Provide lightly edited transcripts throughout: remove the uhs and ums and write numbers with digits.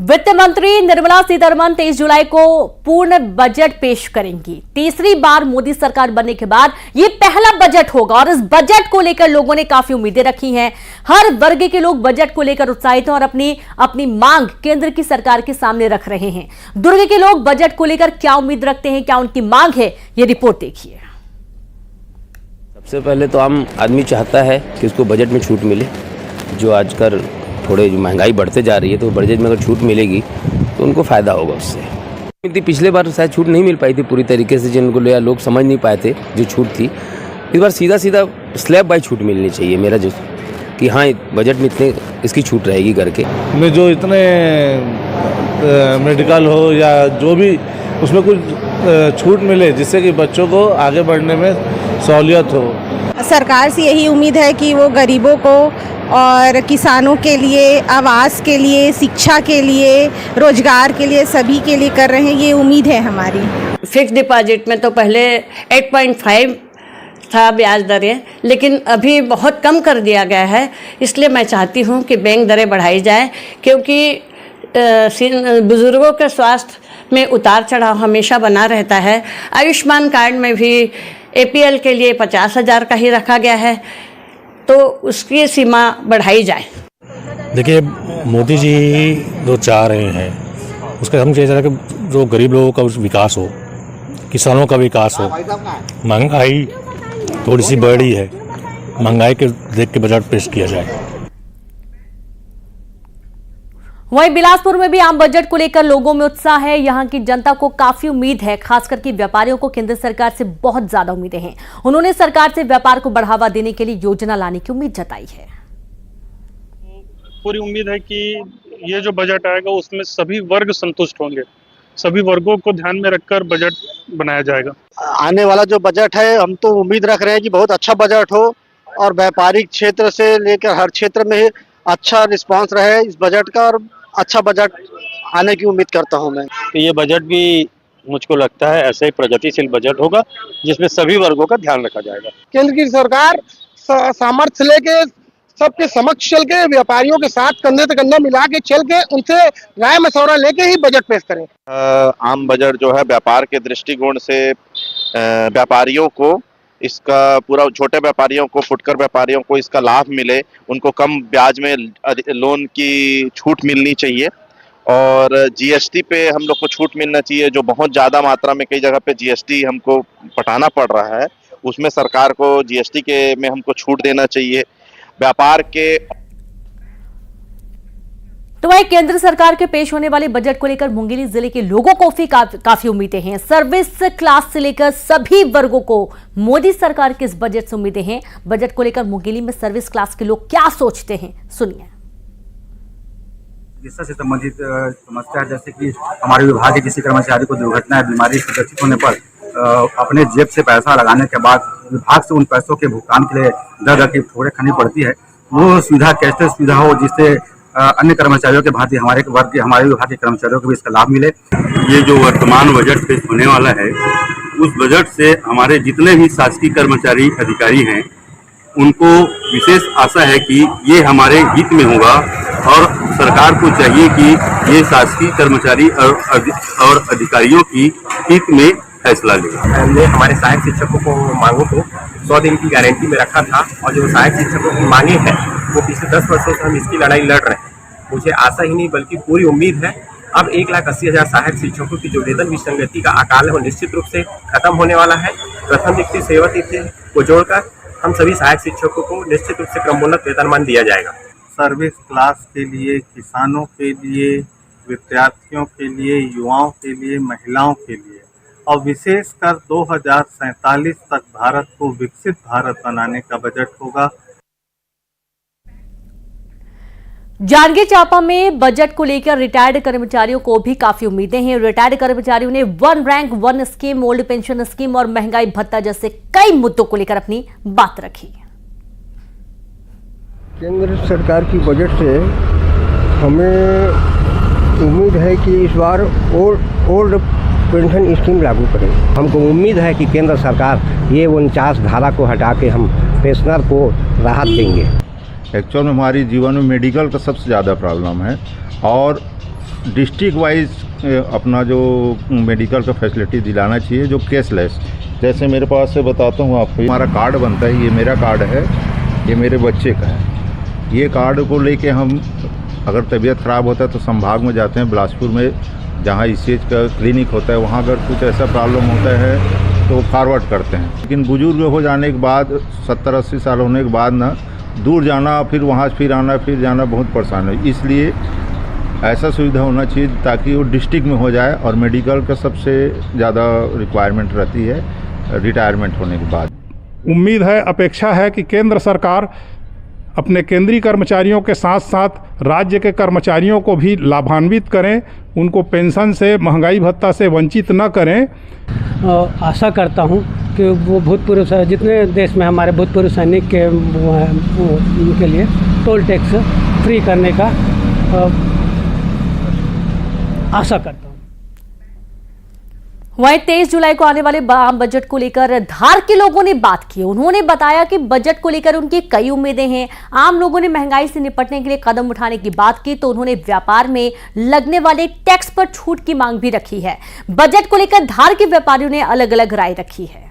वित्त मंत्री निर्मला सीतारमण 23 जुलाई को पूर्ण बजट पेश करेंगी। तीसरी बार मोदी सरकार बनने के बाद ये पहला बजट होगा और इस बजट को लेकर लोगों ने काफी उम्मीदें रखी हैं। हर वर्ग के लोग बजट को लेकर उत्साहित हैं और अपनी मांग केंद्र की सरकार के सामने रख रहे हैं। दुर्ग के लोग बजट को लेकर क्या उम्मीद रखते हैं, क्या उनकी मांग है, ये रिपोर्ट देखिए। सबसे पहले तो आम आदमी चाहता है कि उसको बजट में छूट मिले। जो आजकल थोड़े महंगाई बढ़ते जा रही है तो बजट में अगर छूट मिलेगी तो उनको फ़ायदा होगा उससे। पिछले बार शायद छूट नहीं मिल पाई थी पूरी तरीके से, जिनको लोग समझ नहीं पाए थे जो छूट थी। इस बार सीधा स्लैब बाई छूट मिलनी चाहिए मेरा जो कि हाँ बजट में इतने इसकी छूट रहेगी करके। में जो इतने मेडिकल हो या जो भी उसमें कुछ छूट मिले जिससे कि बच्चों को आगे बढ़ने में सहूलियत हो। सरकार से यही उम्मीद है कि वो गरीबों को और किसानों के लिए, आवास के लिए, शिक्षा के लिए, रोजगार के लिए, सभी के लिए कर रहे हैं, ये उम्मीद है हमारी। फिक्स डिपॉजिट में तो पहले 8.5 था ब्याज दरें, लेकिन अभी बहुत कम कर दिया गया है। इसलिए मैं चाहती हूँ कि बैंक दरें बढ़ाई जाए, क्योंकि बुजुर्गों के स्वास्थ्य में उतार चढ़ाव हमेशा बना रहता है। आयुष्मान कार्ड में भी APL के लिए 50,000 का ही रखा गया है, तो उसकी सीमा बढ़ाई जाए। देखिए, मोदी जी जो चाह रहे हैं उसका हम चाह रहे हैं कि जो गरीब लोगों का विकास हो, किसानों का विकास हो। महंगाई थोड़ी सी बढ़ी है, महंगाई के देख के बजट पेश किया जाए। वहीं बिलासपुर में भी आम बजट को लेकर लोगों में उत्साह है। यहां की जनता को काफी उम्मीद है, खासकर कि व्यापारियों को केंद्र सरकार से बहुत ज्यादा उम्मीदें हैं। उन्होंने सरकार से व्यापार को बढ़ावा देने के लिए योजना लाने की उम्मीद जताई है। पूरी उम्मीद है कि ये जो बजट आएगा उसमें सभी वर्ग संतुष्ट होंगे, सभी वर्गों को ध्यान में रखकर बजट बनाया जाएगा। आने वाला जो बजट है, हम तो उम्मीद रख रहे हैं कि बहुत अच्छा बजट हो और व्यापारिक क्षेत्र से लेकर हर क्षेत्र में अच्छा रिस्पांस रहे इस बजट का, और अच्छा बजट आने की उम्मीद करता हूं मैं। तो ये बजट भी मुझको लगता है ऐसे ही प्रगतिशील बजट होगा जिसमें सभी वर्गों का ध्यान रखा जाएगा। केंद्र की सरकार सामर्थ्य लेके सबके समक्ष चल के व्यापारियों के साथ कंधे से कंधा मिला के चल के उनसे राय मशवरा लेके ही बजट पेश करें। आम बजट जो है व्यापार के दृष्टिकोण से व्यापारियों को इसका पूरा, छोटे व्यापारियों को, फुटकर व्यापारियों को इसका लाभ मिले, उनको कम ब्याज में लोन की छूट मिलनी चाहिए और GST पे हम लोग को छूट मिलना चाहिए। जो बहुत ज़्यादा मात्रा में कई जगह पे GST हमको पटाना पड़ रहा है, उसमें सरकार को GST के में हमको छूट देना चाहिए। व्यापार के तो वही केंद्र सरकार के पेश होने वाले बजट को लेकर मुंगेली जिले के लोगों को भी काफी उम्मीदें हैं। सर्विस क्लास से लेकर सभी वर्गों को मोदी सरकार के इस बजट से उम्मीदें हैं। बजट को लेकर मुंगेली में सर्विस क्लास के लोग क्या सोचते हैं, सुनिए। चिकित्सा से संबंधित समस्या, जैसे कि हमारे विभाग के किसी कर्मचारी को दुर्घटना या बीमारी से ग्रसित होने पर अपने जेब से पैसा लगाने के बाद विभाग से उन पैसों के भुगतान के लिए दर की ठोकरें खानी पड़ती है। वो सुविधा कैशलेस सुविधा हो जिससे अन्य कर्मचारियों के भांति हमारे विभाग के कर्मचारियों को भी इसका लाभ मिले। ये जो वर्तमान बजट पेश होने वाला है, उस बजट से हमारे जितने भी शासकीय कर्मचारी अधिकारी हैं उनको विशेष आशा है कि ये हमारे हित में होगा और सरकार को चाहिए कि ये शासकीय कर्मचारी और अधिकारियों की हित में फैसला ले। हमने हमारे सहायक शिक्षकों को मांगों को 100 दिन की गारंटी में रखा था और जो सहायक शिक्षकों की मांगे हैं वो पिछले 10 वर्षों से हम इसकी लड़ाई लड़ रहे हैं। मुझे आशा ही नहीं बल्कि पूरी उम्मीद है अब 1,80,000 सहायक शिक्षकों की जो वेतन विसंगति का अकाल है वो निश्चित रूप से खत्म होने वाला है। प्रथम तिथि, सेवा तिथि को जोड़कर हम सभी सहायक शिक्षकों को निश्चित रूप से क्रमोन्नत वेतनमान दिया जाएगा। सर्विस क्लास के लिए, किसानों के लिए, विद्यार्थियों के लिए, युवाओं के लिए, महिलाओं के लिए और विशेषकर 2047 तक भारत को विकसित भारत बनाने का बजट होगा। जांजगीर चांपा में बजट को लेकर रिटायर्ड कर्मचारियों को भी काफी उम्मीदें हैं। रिटायर्ड कर्मचारियों ने 1 rank 1 scheme, old pension scheme और महंगाई भत्ता जैसे कई मुद्दों को लेकर अपनी बात रखी। केंद्र सरकार की बजट से हमें उम्मीद है कि इस बार ओल्ड पेंशन स्कीम लागू करें। हमको उम्मीद है कि केंद्र सरकार ये 49 धारा को हटा के हम पेंशनर को राहत देंगे। एक्चुअल में हमारे जीवन में मेडिकल का सबसे ज़्यादा प्रॉब्लम है और डिस्ट्रिक्ट वाइज अपना जो मेडिकल का फैसिलिटी दिलाना चाहिए, जो कैशलेस। जैसे मेरे पास से बताता हूँ आपको, हमारा कार्ड बनता है, ये मेरा कार्ड है, ये मेरे बच्चे का है। ये कार्ड को लेके हम अगर तबीयत ख़राब होता है तो संभाग में जाते हैं, बिलासपुर में जहाँ ECH का क्लिनिक होता है, वहाँ अगर कुछ ऐसा प्रॉब्लम होता है तो वो फॉरवर्ड करते हैं। लेकिन बुजुर्ग हो जाने के बाद 70-80 साल होने के बाद ना दूर जाना, फिर वहाँ फिर आना फिर जाना बहुत परेशान है। इसलिए ऐसा सुविधा होना चाहिए ताकि वो डिस्ट्रिक्ट में हो जाए। और मेडिकल का सबसे ज़्यादा रिक्वायरमेंट रहती है रिटायरमेंट होने के बाद। उम्मीद है, अपेक्षा है कि केंद्र सरकार अपने केंद्रीय कर्मचारियों के साथ साथ राज्य के कर्मचारियों को भी लाभान्वित करें, उनको पेंशन से, महंगाई भत्ता से वंचित न करें। आशा करता हूं कि वो भूतपूर्व जितने देश में हमारे भूतपूर्व सैनिक के उनके लिए टोल टैक्स फ्री करने का आशा करता हूं। वहीं 23 जुलाई को आने वाले आम बजट को लेकर धार के लोगों ने बात की। उन्होंने बताया कि बजट को लेकर उनकी कई उम्मीदें हैं। आम लोगों ने महंगाई से निपटने के लिए कदम उठाने की बात की तो उन्होंने व्यापार में लगने वाले टैक्स पर छूट की मांग भी रखी है। बजट को लेकर धार के व्यापारियों ने अलग अलग राय रखी है।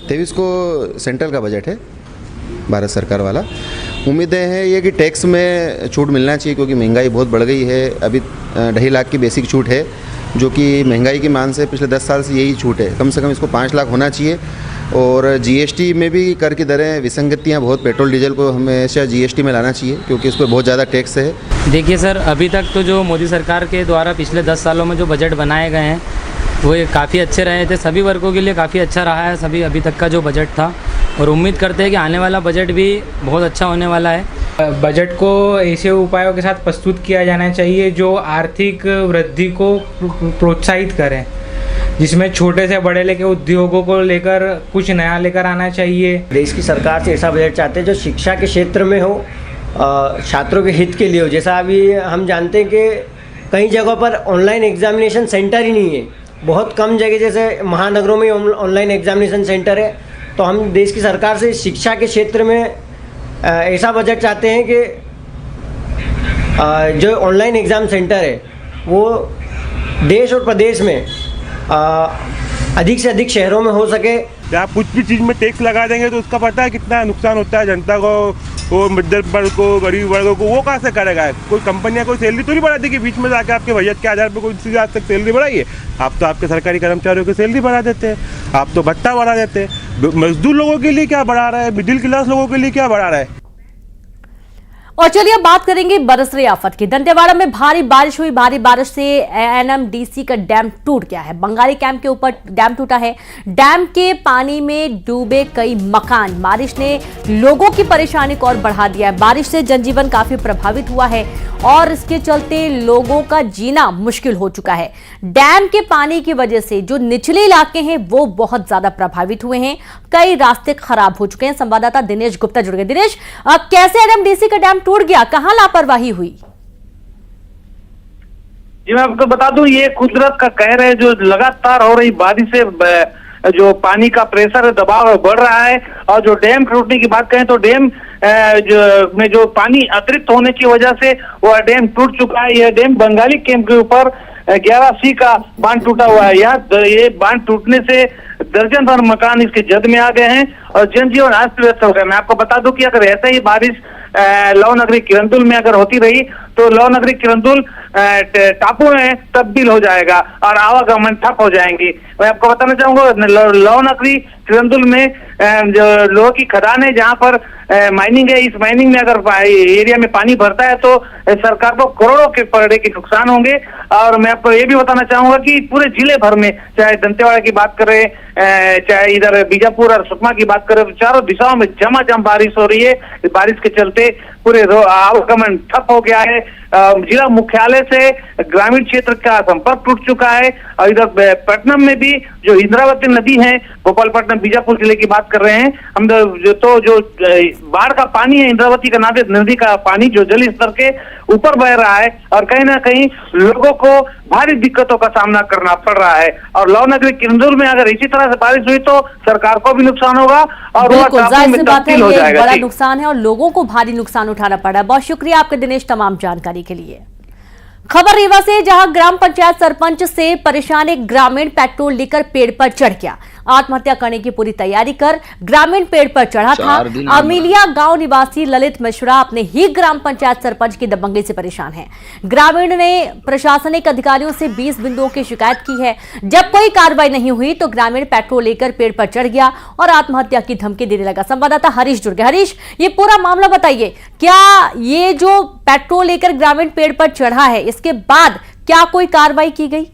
23 को सेंट्रल का बजट है, भारत सरकार वाला। उम्मीदें हैं ये कि टैक्स में छूट मिलना चाहिए क्योंकि महंगाई बहुत बढ़ गई है। अभी 2.5 लाख की बेसिक छूट है जो कि महंगाई की मान से पिछले 10 साल से यही छूट है। कम से कम इसको 5 लाख होना चाहिए। और GST में भी कर की दरें विसंगतियाँ बहुत, पेट्रोल डीजल को हमेशा GST में लाना चाहिए क्योंकि उस पर बहुत ज़्यादा टैक्स है। देखिए सर, अभी तक तो जो मोदी सरकार के द्वारा पिछले 10 सालों में जो बजट बनाए गए हैं वो काफ़ी अच्छे रहे थे, सभी वर्गों के लिए काफ़ी अच्छा रहा है सभी अभी तक का जो बजट था। और उम्मीद करते हैं कि आने वाला बजट भी बहुत अच्छा होने वाला है। बजट को ऐसे उपायों के साथ प्रस्तुत किया जाना चाहिए जो आर्थिक वृद्धि को प्रोत्साहित करें, जिसमें छोटे से बड़े लेकर उद्योगों को लेकर कुछ नया लेकर आना चाहिए। देश की सरकार से ऐसा बजट चाहते हैं जो शिक्षा के क्षेत्र में हो, छात्रों के हित के लिए हो। जैसा अभी हम जानते हैं कि कई जगहों पर ऑनलाइन एग्जामिनेशन सेंटर ही नहीं है, बहुत कम जगह जैसे महानगरों में ऑनलाइन एग्जामिनेशन सेंटर है। तो हम देश की सरकार से शिक्षा के क्षेत्र में ऐसा बजट चाहते हैं कि जो ऑनलाइन एग्ज़ाम सेंटर है वो देश और प्रदेश में अधिक से अधिक शहरों में हो सके। आप कुछ भी चीज़ में टैक्स लगा देंगे तो उसका पता है कितना नुकसान होता है जनता को, वो मध्यम वर्ग को, गरीब वर्गों को। वो कहाँ से करेगा? कोई कंपनियां कोई सैलरी तो नहीं बढ़ाती कि बीच में जाके आपके बजट के आधार पर कोई चीज़ आज तक सैलरी बढ़ाई है? आप तो आपके सरकारी कर्मचारियों की सैलरी बढ़ा देते हैं, आप तो भत्ता बढ़ा देते हैं। मजदूर लोगों के लिए क्या बढ़ा रहा है? मिडिल क्लास लोगों के लिए क्या बढ़ा रहा है? और चलिए अब बात करेंगे बरस रही आफत की। दंतेवाड़ा में भारी बारिश हुई। भारी बारिश से NMDC का डैम टूट गया है। बंगाली कैंप के ऊपर डैम टूटा है। डैम के पानी में डूबे कई मकान। बारिश ने लोगों की परेशानी को और बढ़ा दिया है। बारिश से जनजीवन काफी प्रभावित हुआ है और इसके चलते लोगों का जीना मुश्किल हो चुका है। डैम के पानी की वजह से जो निचले इलाके हैं वो बहुत ज्यादा प्रभावित हुए हैं। कई रास्ते खराब हो चुके हैं। संवाददाता दिनेश गुप्ता जुड़ गए। दिनेश, कैसे NMDC का डैम टूट गया, कहां लापरवाही हुई? जी मैं आपको बता दूं, ये कुदरत का कहर है। जो लगातार हो रही बारिश से जो पानी का प्रेशर है, दबाव बढ़ रहा है। और जो डैम टूटने की बात करें तो डैम में जो पानी अतिरिक्त होने की वजह से वह डैम टूट चुका है। यह डैम बंगाली कैंप के ऊपर 11C का बांध टूटा हुआ है। यहाँ ये बांध टूटने से दर्जन भर मकान इसके जद में आ गए हैं और जनजीवन अस्त व्यस्त हो गया। मैं आपको बता दूं कि अगर ऐसा ही बारिश लौ नगरी किरंदुल में अगर होती रही तो लौ नगरी किरंदुल टापू में तब्दील हो जाएगा और आवागमन ठप हो जाएंगी। मैं आपको बताना चाहूंगा, लौ नगरी किरंदुल में जो लोहे की खदान है जहां पर माइनिंग है, इस माइनिंग में अगर एरिया में पानी भरता है तो सरकार को करोड़ों के पर डे के नुकसान होंगे। और मैं आपको ये भी बताना चाहूंगा कि पूरे जिले भर में, चाहे दंतेवाड़ा की बात करें, चाहे इधर बीजापुर और सुकमा की बात करें, तो चारों दिशाओं में झमाझम बारिश हो रही है। बारिश के चलते पूरे आवागमन ठप हो गया है। जिला मुख्यालय से ग्रामीण क्षेत्र का संपर्क टूट चुका है। और इधर पटनम में भी जो इंद्रावती नदी है, गोपालपट्टनम बीजापुर जिले की बात कर रहे हैं हम, जो बाढ़ का पानी है, इंद्रावती का नदी का पानी जो जल स्तर के ऊपर बह रहा है और कहीं ना कहीं लोगों को भारी दिक्कतों का सामना करना पड़ रहा है। और लौ नगरी किरंदुल में अगर इसी तरह से बारिश हुई तो सरकार को भी नुकसान होगा और वह टापू में तब्दील हो जाएगा। बड़ा नुकसान है और लोगों को भारी नुकसान उठाना पड़ा। बहुत शुक्रिया आपके दिनेश तमाम जानकारी के लिए। खबर रीवा से, जहां ग्राम पंचायत सरपंच से परेशान एक ग्रामीण पेट्रोल लेकर पेड़ पर चढ़ गया। आत्महत्या करने की पूरी तैयारी कर ग्रामीण पेड़ पर चढ़ा था। अमीलिया गांव निवासी ललित मिश्रा अपने ही ग्राम पंचायत सरपंच की दबंगई से परेशान हैं। ग्रामीण ने प्रशासनिक अधिकारियों से 20 बिंदुओं की शिकायत की है। जब कोई कार्रवाई नहीं हुई तो ग्रामीण पेट्रोल लेकर पेड़ पर चढ़ गया और आत्महत्या की धमकी देने लगा। संवाददाता हरीश जुड़ गए। हरीश, ये पूरा मामला बताइए, क्या ये जो पेट्रोल लेकर ग्रामीण पेड़ पर चढ़ा है, इसके बाद क्या कोई कार्रवाई की गई?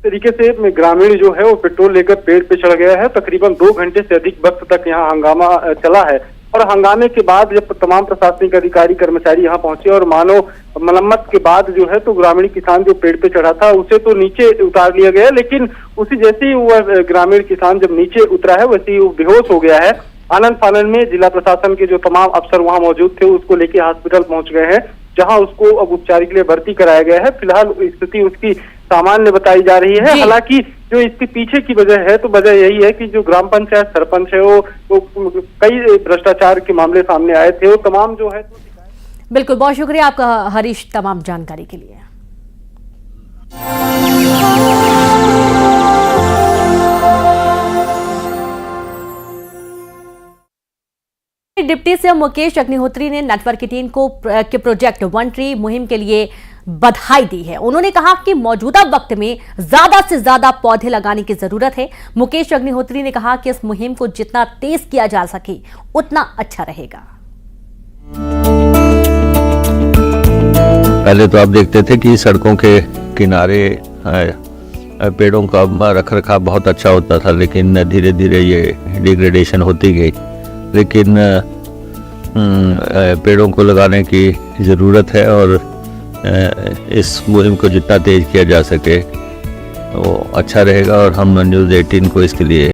तरीके से ग्रामीण जो है वो पेट्रोल लेकर पेड़ पे चढ़ गया है। तकरीबन 2 घंटे से अधिक वक्त तक यहाँ हंगामा चला है और हंगामे के बाद जब तमाम प्रशासनिक अधिकारी कर्मचारी यहाँ पहुंचे और मानव मरम्मत के बाद जो है तो ग्रामीण किसान जो पेड़ पे चढ़ा था उसे तो नीचे उतार लिया गया, लेकिन उसी जैसे ही वह ग्रामीण किसान जब नीचे उतरा है वैसे ही वो बेहोश हो गया है। आनंद फानन में जिला प्रशासन के जो तमाम अफसर वहाँ मौजूद थे उसको लेके हॉस्पिटल पहुंच गए हैं, जहां उसको अब उपचार के लिए भर्ती कराया गया है। फिलहाल स्थिति उसकी सामान्य बताई जा रही है। हालांकि जो इसके पीछे की वजह है तो वजह यही है कि जो ग्राम पंचायत सरपंच है वो कई भ्रष्टाचार के मामले सामने आए थे, वो तमाम जो है। बिल्कुल, बहुत शुक्रिया आपका हरीश तमाम जानकारी के लिए। डिप्टी सीएम मुकेश अग्निहोत्री ने नेटवर्क 18 के प्रोजेक्ट वन ट्री मुहिम के लिए बधाई दी है। उन्होंने कहा कि मौजूदा वक्त में ज्यादा से ज्यादा पौधे लगाने की जरूरत है। मुकेश अग्निहोत्री ने कहा कि इस मुहिम को जितना तेज किया जा सके उतना अच्छा रहेगा। पहले तो आप देखते थे कि सड़कों के किनारे पेड़ों का रखरखाव बहुत अच्छा होता था, लेकिन धीरे धीरे ये डिग्रेडेशन होती गई। लेकिन पेड़ों को लगाने की ज़रूरत है और इस मुहिम को जितना तेज किया जा सके वो अच्छा रहेगा और हम न्यूज़ 18 को इसके लिए